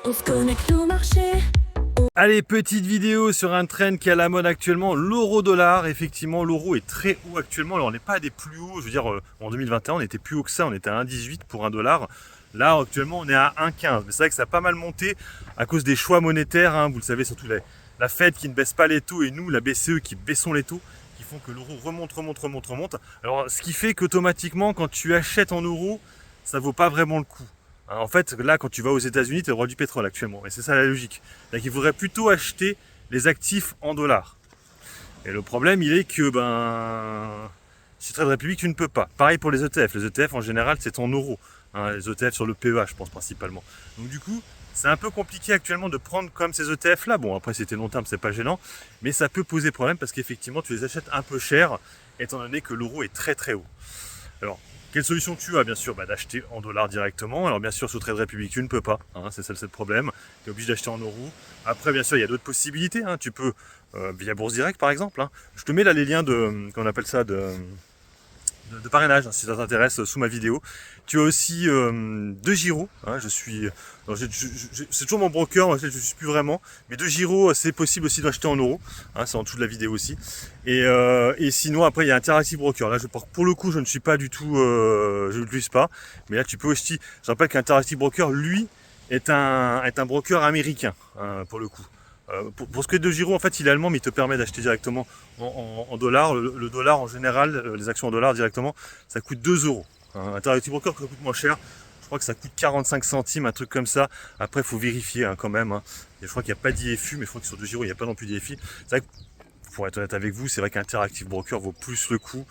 On se connecte au marché. Allez, petite vidéo sur un trend qui est à la mode actuellement, l'euro-dollar. Effectivement, l'euro est très haut actuellement. Alors, on n'est pas à des plus hauts. Je veux dire, en 2021, on était plus haut que ça. On était à 1,18 pour un dollar. Là, actuellement, on est à 1,15. Mais c'est vrai que ça a pas mal monté à cause des choix monétaires. Hein. Vous le savez, surtout la Fed qui ne baisse pas les taux et nous, la BCE, qui baissons les taux, qui font que l'euro remonte. Alors, ce qui fait qu'automatiquement, quand tu achètes en euros, ça vaut pas vraiment le coup. En fait, là, quand tu vas aux États-Unis, tu as le droit du pétrole actuellement. Et c'est ça la logique. Donc, il faudrait plutôt acheter les actifs en dollars. Et le problème, il est que, chez Trade Republic, tu ne peux pas. Pareil pour les ETF. Les ETF, en général, c'est en euros. Hein, les ETF sur le PEA, je pense, principalement. Donc, du coup, c'est un peu compliqué actuellement de prendre comme ces ETF-là. Bon, après, c'était long terme, c'est pas gênant. Mais ça peut poser problème parce qu'effectivement, tu les achètes un peu cher, étant donné que l'euro est très très haut. Alors, quelle solution tu as? Bien sûr, d'acheter en dollars directement. Alors bien sûr, sous Trade Republic, tu ne peux pas. Hein, c'est ça le problème. Tu es obligé d'acheter en euros. Après, bien sûr, il y a d'autres possibilités. Hein. Tu peux, via Bourse Direct par exemple. Hein. Je te mets là les liens qu'on appelle ça, de parrainage, hein, si ça t'intéresse, sous ma vidéo. Tu as aussi De Giro. Hein, c'est toujours mon broker, je ne suis plus vraiment. Mais De Giro, c'est possible aussi d'acheter en euros. Hein, c'est en dessous de la vidéo aussi. Et sinon, après, il y a Interactive Broker. Là, pour le coup, je ne suis pas du tout, je ne l'utilise pas. Mais là, tu peux aussi. Je rappelle qu'Interactive Broker, lui, est un broker américain, hein, pour le coup. Pour ce qui est de Giro, en fait, il est allemand, mais il te permet d'acheter directement en dollars. Le dollar, en général, les actions en dollars directement, ça coûte 2 euros. Interactive Broker, ça coûte moins cher. Je crois que ça coûte 45 centimes, un truc comme ça. Après, il faut vérifier quand même. Hein. Je crois qu'il n'y a pas d'IFU, mais je crois que sur De Giro, il n'y a pas non plus d'IFI. C'est vrai que, pour être honnête avec vous, c'est vrai qu'Interactive Broker vaut plus le coup,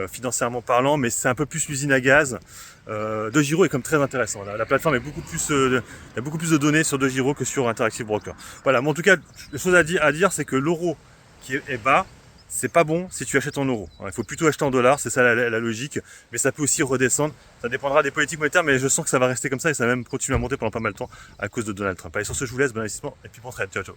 financièrement parlant, mais c'est un peu plus l'usine à gaz. De Giro est comme très intéressant. La plateforme est beaucoup plus, il y a beaucoup plus de données sur De Giro que sur Interactive Broker. Voilà, mais en tout cas, la chose à dire, c'est que l'euro qui est bas, c'est pas bon si tu achètes en euros. Il faut plutôt acheter en dollars, c'est ça la logique, mais ça peut aussi redescendre. Ça dépendra des politiques monétaires, mais je sens que ça va rester comme ça et ça va même continuer à monter pendant pas mal de temps à cause de Donald Trump. Allez, sur ce, je vous laisse, bon investissement et puis bon trade. Ciao, ciao.